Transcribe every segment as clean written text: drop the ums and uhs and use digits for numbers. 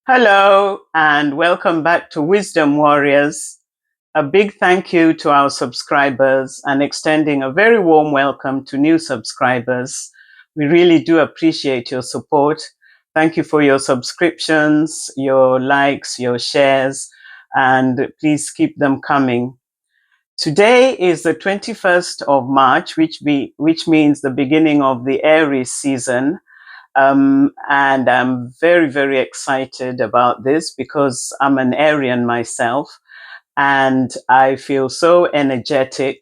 Hello, and welcome back to Wisdom Warriors. A big thank you to our subscribers and extending a very warm welcome to new subscribers. We really do appreciate your support. Thank you for your subscriptions, your likes, your shares, and please keep them coming. Today is the 21st of March, which means the beginning of the Aries season. And I'm very, very excited about this because I'm an Arian myself and I feel so energetic,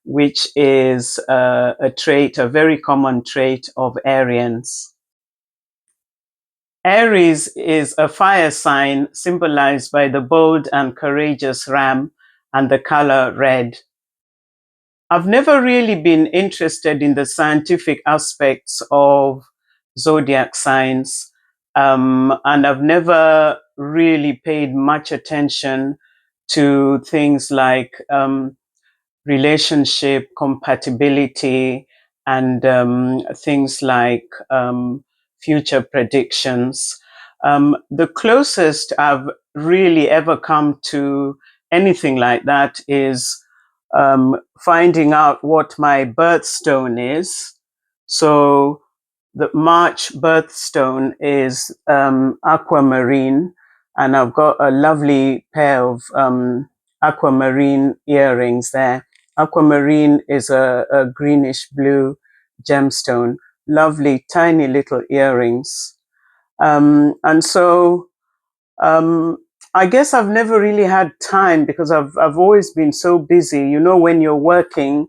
which is a very common trait of Arians. Aries is a fire sign symbolized by the bold and courageous ram and the color red. I've never really been interested in the scientific aspects of zodiac signs, and I've never really paid much attention to things like relationship compatibility and things like future predictions. The closest I've really ever come to anything like that is finding out what my birthstone is. So the March birthstone is aquamarine, and I've got a lovely pair of aquamarine earrings there. Aquamarine is a greenish blue gemstone, lovely tiny little earrings. And so um, I guess I've never really had time because I've always been so busy. You know, when you're working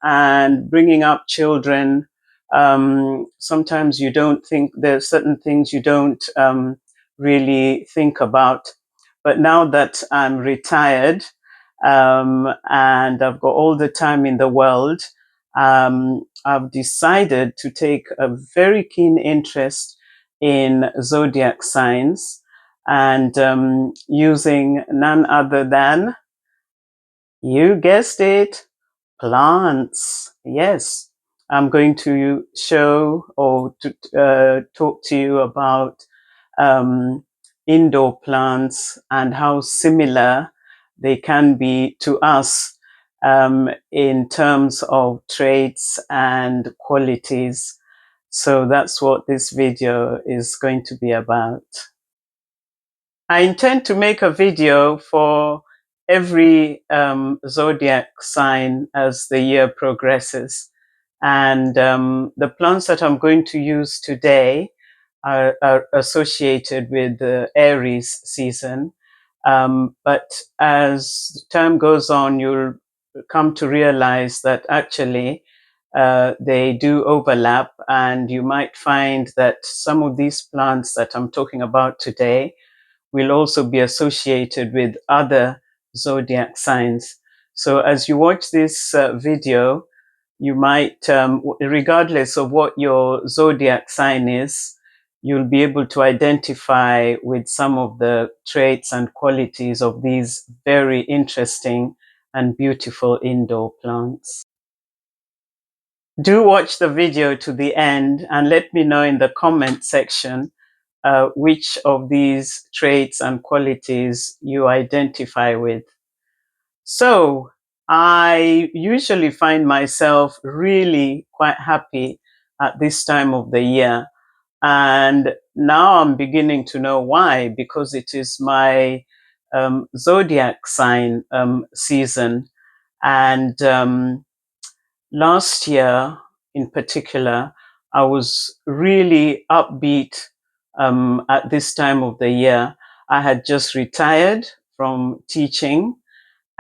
and bringing up children, sometimes you don't think there's certain things you don't really think about. But now that I'm retired and I've got all the time in the world, I've decided to take a very keen interest in zodiac signs and using none other than, you guessed it, plants. Yes, I'm going to show or to talk to you about um, indoor plants and how similar they can be to us in terms of traits and qualities. So that's what this video is going to be about. I intend to make a video for every zodiac sign as the year progresses. And the plants that I'm going to use today are associated with the Aries season. But as time goes on, you'll come to realize that actually they do overlap, and you might find that some of these plants that I'm talking about today will also be associated with other zodiac signs. So as you watch this video, you might, regardless of what your zodiac sign is, you'll be able to identify with some of the traits and qualities of these very interesting and beautiful indoor plants. Do watch the video to the end and let me know in the comment section which of these traits and qualities you identify with. So I usually find myself really quite happy at this time of the year. And now I'm beginning to know why, because it is my zodiac sign season. And last year in particular, I was really upbeat at this time of the year. I had just retired from teaching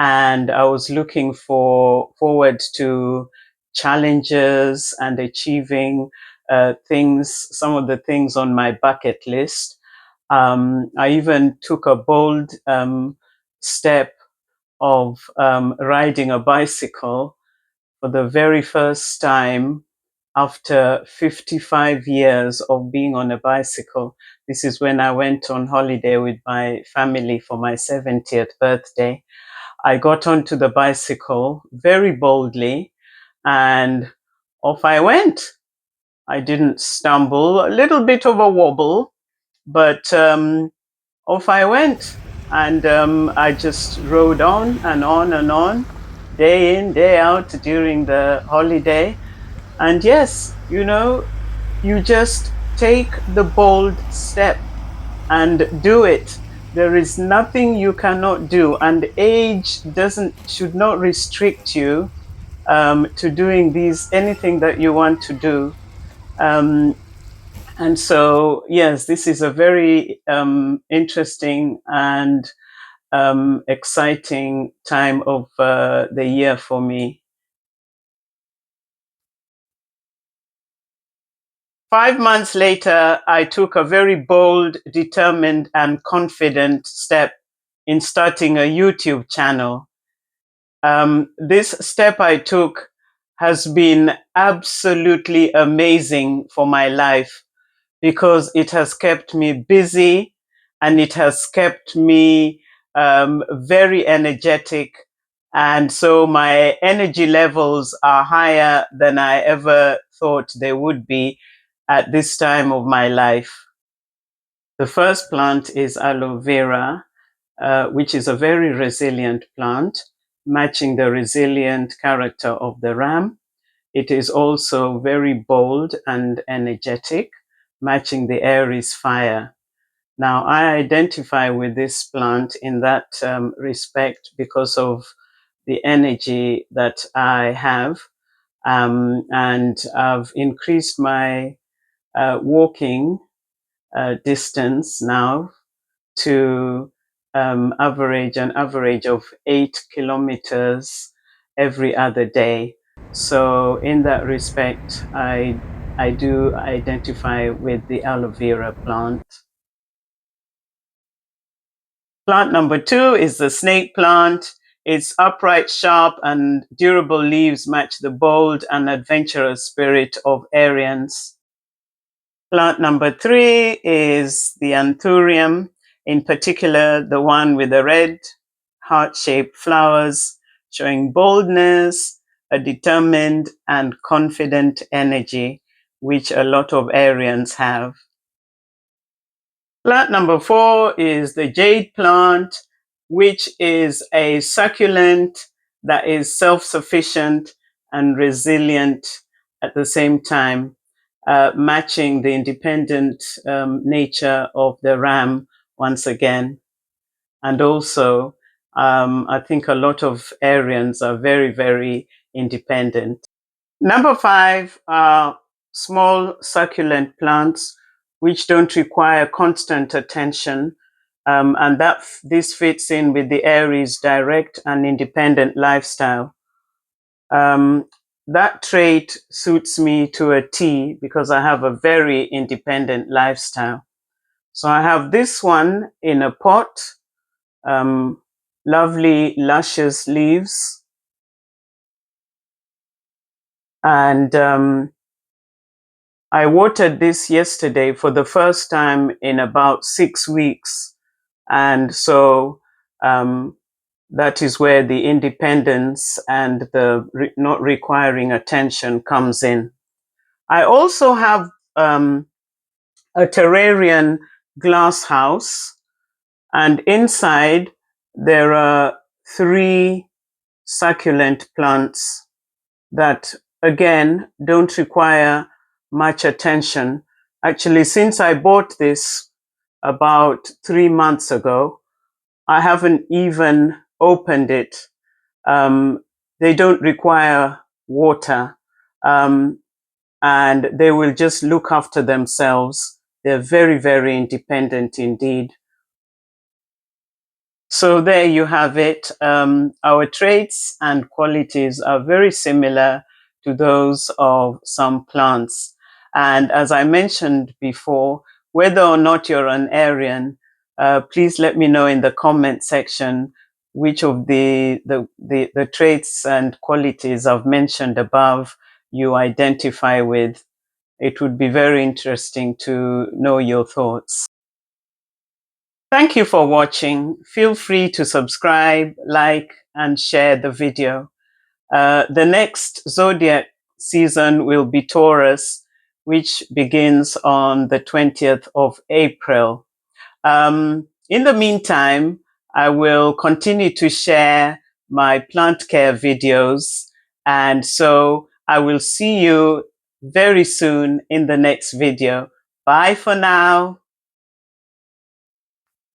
and I was looking forward to challenges and achieving things, some of the things on my bucket list. I even took a bold step of riding a bicycle for the very first time after 55 years of being on a bicycle. This is when I went on holiday with my family for my 70th birthday. I got onto the bicycle very boldly and off I went. I didn't stumble, a little bit of a wobble, but off I went. And I just rode on and on and on, day in, day out during the holiday. And yes, you just take the bold step and do it. There is nothing you cannot do, and age should not restrict you to doing anything that you want to do. Um, and so, yes, this is a very interesting and exciting time of the year for me. 5 months later, I took a very bold, determined, and confident step in starting a YouTube channel. This step I took has been absolutely amazing for my life because it has kept me busy and it has kept me very energetic. And so my energy levels are higher than I ever thought they would be at this time of my life. The first plant is aloe vera, which is a very resilient plant, matching the resilient character of the ram. It is also very bold and energetic, matching the Aries fire. Now, I identify with this plant in that respect because of the energy that I have. And I've increased my walking distance now to an average of 8 kilometers every other day. So in that respect, I do identify with the aloe vera plant. Plant number 2 is the snake plant. Its upright, sharp, and durable leaves match the bold and adventurous spirit of Arians. Plant number 3 is the anthurium, in particular the one with the red heart-shaped flowers, showing boldness, a determined and confident energy, which a lot of Arians have. Plant number 4 is the jade plant, which is a succulent that is self-sufficient and resilient at the same time, matching the independent nature of the ram once again. And also, I think a lot of Arians are very, very independent. Number 5 are small succulent plants which don't require constant attention. And this fits in with the Aries direct and independent lifestyle. That trait suits me to a T because I have a very independent lifestyle. So I have this one in a pot, lovely, luscious leaves. And I watered this yesterday for the first time in about 6 weeks. And so that is where the independence and the not requiring attention comes in. I also have a terrarian glass house, and inside there are 3 succulent plants that, again, don't require much attention. Actually, since I bought this about 3 months ago, I haven't even opened it. They don't require water, and they will just look after themselves. They're very, very independent indeed. So there you have it. Our traits and qualities are very similar to those of some plants. And as I mentioned before, whether or not you're an Arian, please let me know in the comment section which of the traits and qualities I've mentioned above you identify with. It would be very interesting to know your thoughts. Thank you for watching. Feel free to subscribe, like, and share the video. The next zodiac season will be Taurus, which begins on the 20th of April. In the meantime, I will continue to share my plant care videos. And so I will see you very soon in the next video. Bye for now.